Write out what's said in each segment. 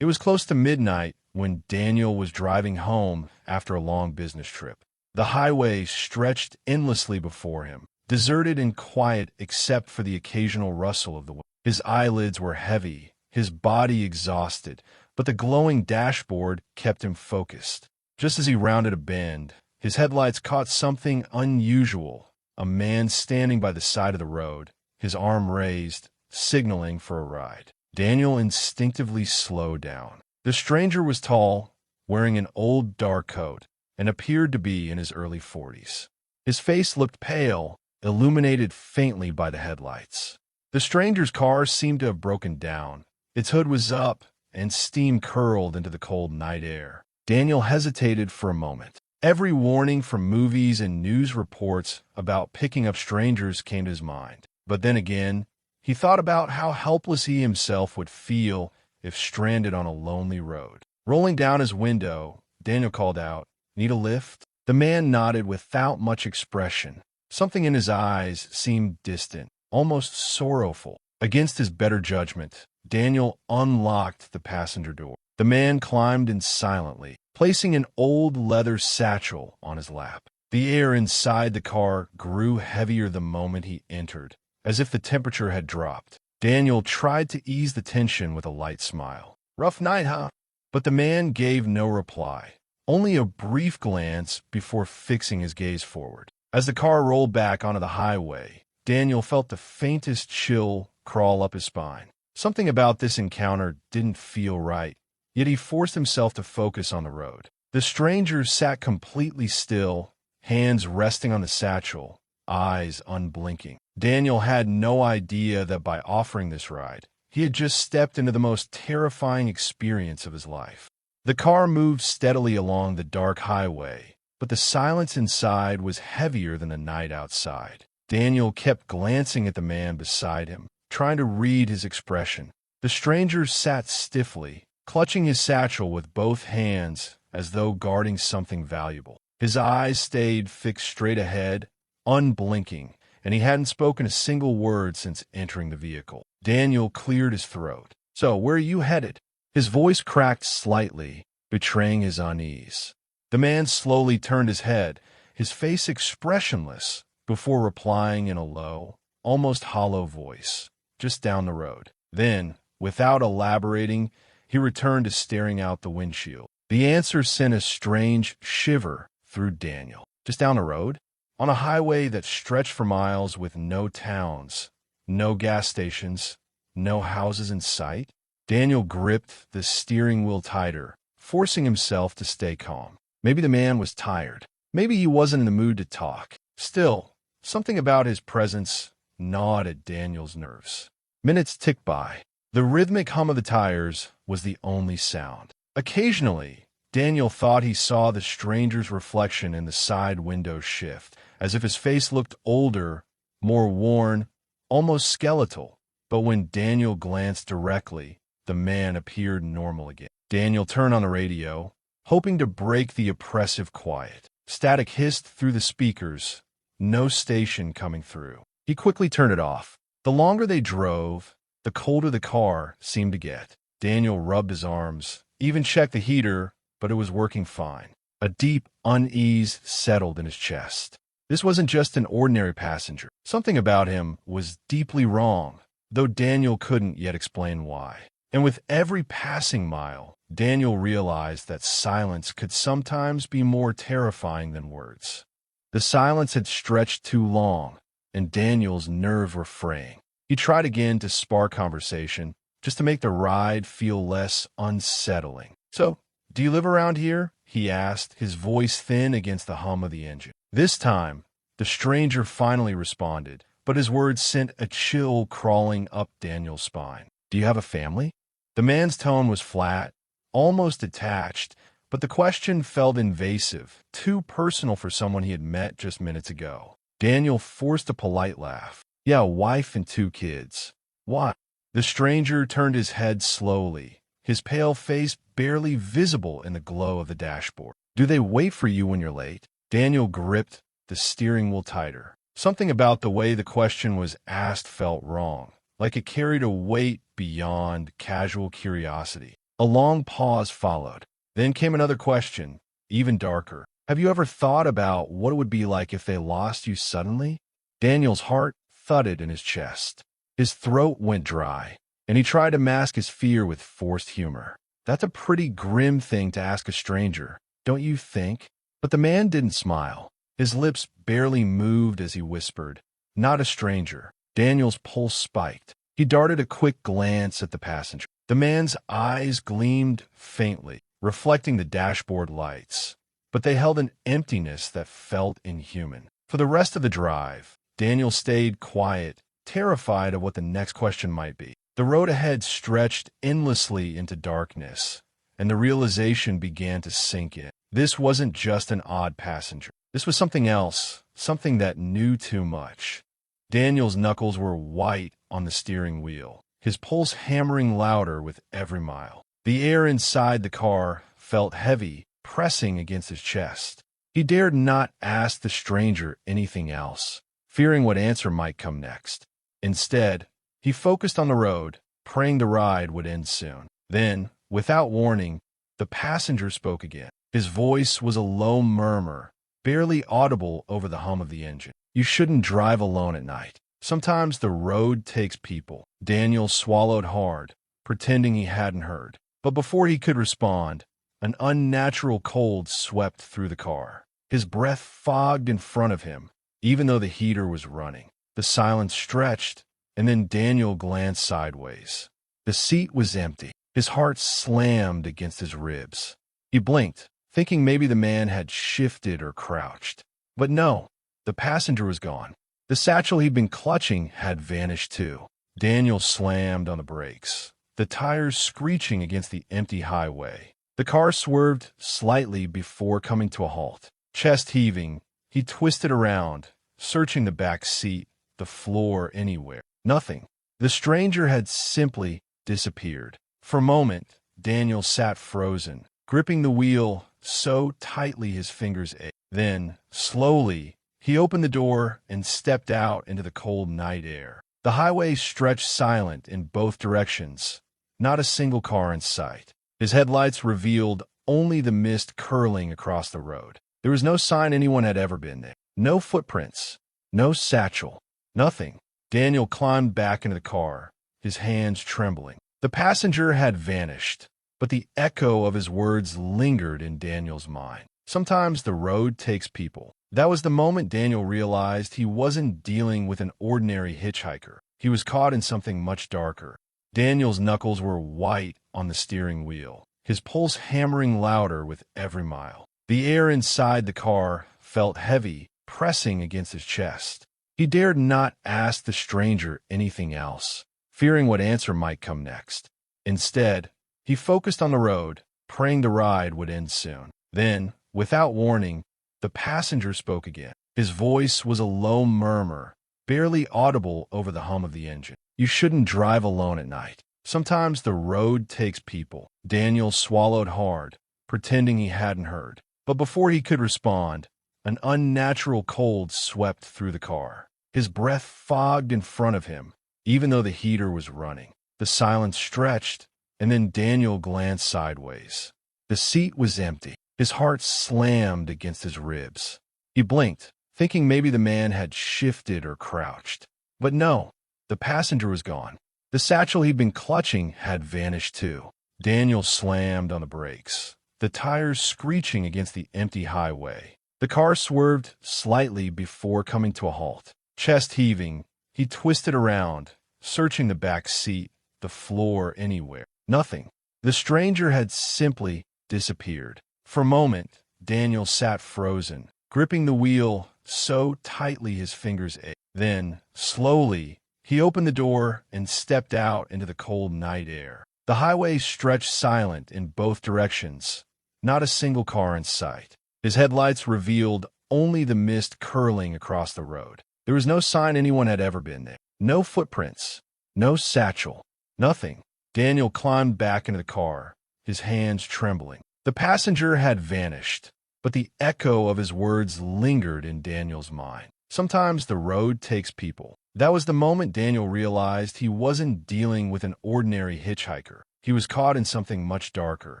It was close to midnight when Daniel was driving home after a long business trip. The highway stretched endlessly before him, deserted and quiet except for the occasional rustle of the wind. His eyelids were heavy, his body exhausted, but the glowing dashboard kept him focused. Just as he rounded a bend, his headlights caught something unusual: a man standing by the side of the road, his arm raised, signaling for a ride. Daniel instinctively slowed down. The stranger was tall, wearing an old dark coat, and appeared to be in his early 40s. His face looked pale, illuminated faintly by the headlights. The stranger's car seemed to have broken down. Its hood was up, and steam curled into the cold night air. Daniel hesitated for a moment. Every warning from movies and news reports about picking up strangers came to his mind. But then again, he thought about how helpless he himself would feel if stranded on a lonely road. Rolling down his window, Daniel called out, "Need a lift?" The man nodded without much expression. Something in his eyes seemed distant, almost sorrowful. Against his better judgment, Daniel unlocked the passenger door. The man climbed in silently, placing an old leather satchel on his lap. The air inside the car grew heavier the moment he entered, as if the temperature had dropped. Daniel tried to ease the tension with a light smile. "Rough night, huh?" But the man gave no reply, only a brief glance before fixing his gaze forward. As the car rolled back onto the highway, Daniel felt the faintest chill crawl up his spine. Something about this encounter didn't feel right, yet he forced himself to focus on the road. The stranger sat completely still, hands resting on the satchel, eyes unblinking. Daniel had no idea that by offering this ride, he had just stepped into the most terrifying experience of his life. The car moved steadily along the dark highway, but the silence inside was heavier than the night outside. Daniel kept glancing at the man beside him, trying to read his expression. The stranger sat stiffly, clutching his satchel with both hands as though guarding something valuable. His eyes stayed fixed straight ahead, unblinking, and he hadn't spoken a single word since entering the vehicle. Daniel cleared his throat. "So, where are you headed?" His voice cracked slightly, betraying his unease. The man slowly turned his head, his face expressionless, before replying in a low, almost hollow voice, "Just down the road." Then, without elaborating, he returned to staring out the windshield. The answer sent a strange shiver through Daniel. Just down the road? On a highway that stretched for miles with no towns, no gas stations, no houses in sight? Daniel gripped the steering wheel tighter, forcing himself to stay calm. Maybe the man was tired. Maybe he wasn't in the mood to talk. Still, something about his presence gnawed at Daniel's nerves. Minutes ticked by. The rhythmic hum of the tires was the only sound. Occasionally, Daniel thought he saw the stranger's reflection in the side window shift, as if his face looked older, more worn, almost skeletal. But when Daniel glanced directly, the man appeared normal again. Daniel turned on the radio, hoping to break the oppressive quiet. Static hissed through the speakers, no station coming through. He quickly turned it off. The longer they drove, the colder the car seemed to get. Daniel rubbed his arms, even checked the heater, but it was working fine. A deep unease settled in his chest. This wasn't just an ordinary passenger. Something about him was deeply wrong, though Daniel couldn't yet explain why. And with every passing mile, Daniel realized that silence could sometimes be more terrifying than words. The silence had stretched too long, and Daniel's nerves were fraying. He tried again to spark conversation, just to make the ride feel less unsettling. "So, do you live around here?" he asked, his voice thin against the hum of the engine. This time, the stranger finally responded, but his words sent a chill crawling up Daniel's spine. "Do you have a family?" The man's tone was flat, almost detached, but the question felt invasive, too personal for someone he had met just minutes ago. Daniel forced a polite laugh. "Yeah, a wife and 2 kids." "Why?" The stranger turned his head slowly, his pale face barely visible in the glow of the dashboard. "Do they wait for you when you're late?" Daniel gripped the steering wheel tighter. Something about the way the question was asked felt wrong, like it carried a weight beyond casual curiosity. A long pause followed. Then came another question, even darker. Have you ever thought about what it would be like if they lost you suddenly? Daniel's heart thudded in his chest. His throat went dry, and he tried to mask his fear with forced humor. That's a pretty grim thing to ask a stranger, don't you think? But the man didn't smile. His lips barely moved as he whispered, "Not a stranger." Daniel's pulse spiked. He darted a quick glance at the passenger. The man's eyes gleamed faintly, reflecting the dashboard lights, but they held an emptiness that felt inhuman. For the rest of the drive, Daniel stayed quiet, terrified of what the next question might be. The road ahead stretched endlessly into darkness, and the realization began to sink in. This wasn't just an odd passenger. This was something else, something that knew too much. Daniel's knuckles were white on the steering wheel, his pulse hammering louder with every mile. The air inside the car felt heavy, pressing against his chest. He dared not ask the stranger anything else, fearing what answer might come next. Instead, he focused on the road, praying the ride would end soon. Then, without warning, the passenger spoke again. His voice was a low murmur, barely audible over the hum of the engine. "You shouldn't drive alone at night. Sometimes the road takes people." Daniel swallowed hard, pretending he hadn't heard. But before he could respond, an unnatural cold swept through the car. His breath fogged in front of him, even though the heater was running. The silence stretched, and then Daniel glanced sideways. The seat was empty. His heart slammed against his ribs. He blinked, thinking maybe the man had shifted or crouched. But no, the passenger was gone. The satchel he'd been clutching had vanished too. Daniel slammed on the brakes, the tires screeching against the empty highway. The car swerved slightly before coming to a halt. Chest heaving, he twisted around, searching the back seat, the floor, anywhere. Nothing. The stranger had simply disappeared. For a moment, Daniel sat frozen, gripping the wheel so tightly his fingers ached. Then, slowly, he opened the door and stepped out into the cold night air. The highway stretched silent in both directions, not a single car in sight. His headlights revealed only the mist curling across the road. There was no sign anyone had ever been there. No footprints, no satchel, nothing. Daniel climbed back into the car, his hands trembling. The passenger had vanished, but the echo of his words lingered in Daniel's mind. Sometimes the road takes people. That was the moment Daniel realized he wasn't dealing with an ordinary hitchhiker. He was caught in something much darker. Daniel's knuckles were white on the steering wheel, his pulse hammering louder with every mile. The air inside the car felt heavy, pressing against his chest. He dared not ask the stranger anything else, fearing what answer might come next. Instead, he focused on the road, praying the ride would end soon. Then, without warning, the passenger spoke again. His voice was a low murmur, barely audible over the hum of the engine. "You shouldn't drive alone at night. Sometimes the road takes people." Daniel swallowed hard, pretending he hadn't heard. But before he could respond, an unnatural cold swept through the car. His breath fogged in front of him, even though the heater was running. The silence stretched, and then Daniel glanced sideways. The seat was empty. His heart slammed against his ribs. He blinked, thinking maybe the man had shifted or crouched. But no, the passenger was gone. The satchel he'd been clutching had vanished too. Daniel slammed on the brakes, the tires screeching against the empty highway. The car swerved slightly before coming to a halt. Chest heaving, he twisted around, searching the back seat, the floor, anywhere. Nothing. The stranger had simply disappeared. For a moment, Daniel sat frozen, gripping the wheel so tightly his fingers ached. Then, slowly, he opened the door and stepped out into the cold night air. The highway stretched silent in both directions, not a single car in sight. His headlights revealed only the mist curling across the road. There was no sign anyone had ever been there. No footprints, no satchel, nothing. Daniel climbed back into the car, his hands trembling. The passenger had vanished, but the echo of his words lingered in Daniel's mind. Sometimes the road takes people. That was the moment Daniel realized he wasn't dealing with an ordinary hitchhiker. he was caught in something much darker.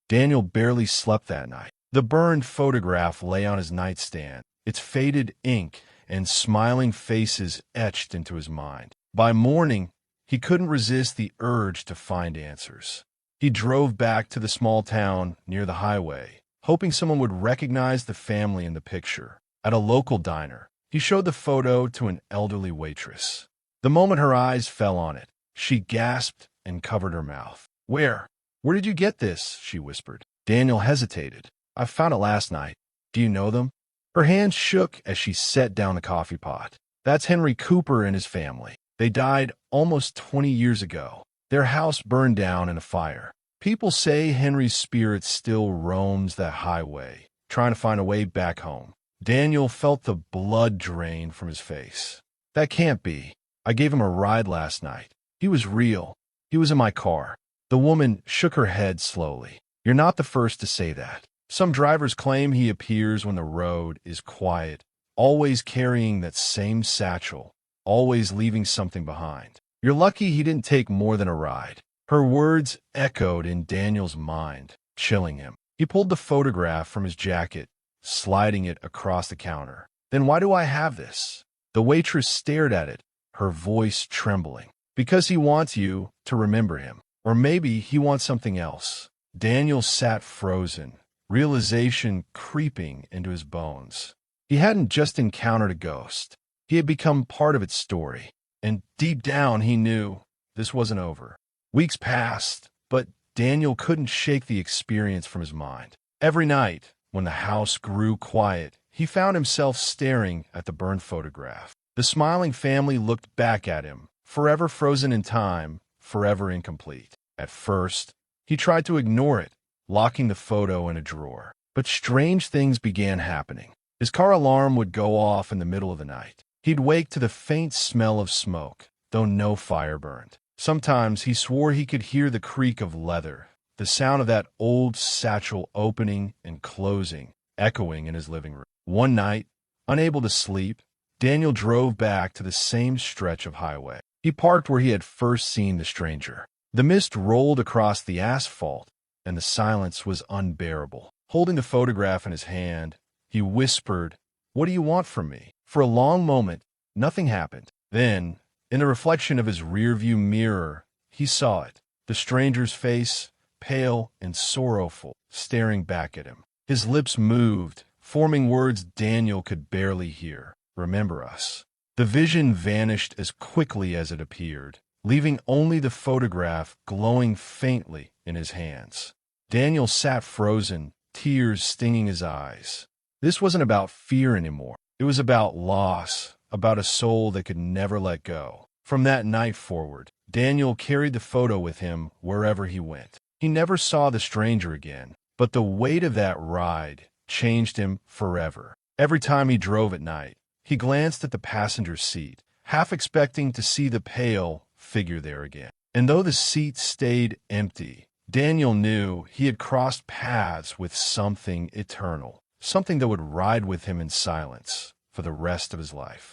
Daniel barely slept that night. The burned photograph lay on his nightstand, its faded ink and smiling faces etched into his mind. By morning, he couldn't resist the urge to find answers. He drove back to the small town near the highway, hoping someone would recognize the family in the picture. At a local diner, he showed the photo to an elderly waitress. The moment her eyes fell on it, she gasped and covered her mouth. Where did you get this?" she whispered. Daniel hesitated. "I found it last night. Do you know them?" Her hand shook as she set down the coffee pot. "That's Henry Cooper and his family. They died almost 20 years ago. Their house burned down in a fire. People say Henry's spirit still roams that highway, trying to find a way back home." Daniel felt the blood drain from his face. "That can't be. I gave him a ride last night. He was real. He was in my car." The woman shook her head slowly. "You're not the first to say that. Some drivers claim he appears when the road is quiet, always carrying that same satchel, always leaving something behind. You're lucky he didn't take more than a ride." Her words echoed in Daniel's mind, chilling him. He pulled the photograph from his jacket, sliding it across the counter. "Then why do I have this?" The waitress stared at it, her voice trembling. "Because he wants you to remember him. Or maybe he wants something else." Daniel sat frozen, realization creeping into his bones. He hadn't just encountered a ghost. He had become part of its story. And deep down he knew this wasn't over. Weeks passed, but Daniel couldn't shake the experience from his mind. Every night, when the house grew quiet, he found himself staring at the burned photograph. The smiling family looked back at him, forever frozen in time, forever incomplete. At first, he tried to ignore it, locking the photo in a drawer. But strange things began happening. His car alarm would go off in the middle of the night. He'd wake to the faint smell of smoke, though no fire burned. Sometimes he swore he could hear the creak of leather, the sound of that old satchel opening and closing, echoing in his living room. One night, unable to sleep, Daniel drove back to the same stretch of highway. He parked where he had first seen the stranger. The mist rolled across the asphalt, and the silence was unbearable. Holding the photograph in his hand, he whispered, "What do you want from me?" For a long moment, nothing happened. Then, in the reflection of his rearview mirror, he saw it. The stranger's face, pale and sorrowful, staring back at him. His lips moved, forming words Daniel could barely hear. "Remember us." The vision vanished as quickly as it appeared, leaving only the photograph glowing faintly in his hands. Daniel sat frozen, tears stinging his eyes. This wasn't about fear anymore. It was about loss, about a soul that could never let go. From that night forward, Daniel carried the photo with him wherever he went. He never saw the stranger again, but the weight of that ride changed him forever. Every time he drove at night, he glanced at the passenger seat, half expecting to see the pale figure there again. And though the seat stayed empty, Daniel knew he had crossed paths with something eternal, something that would ride with him in silence for the rest of his life.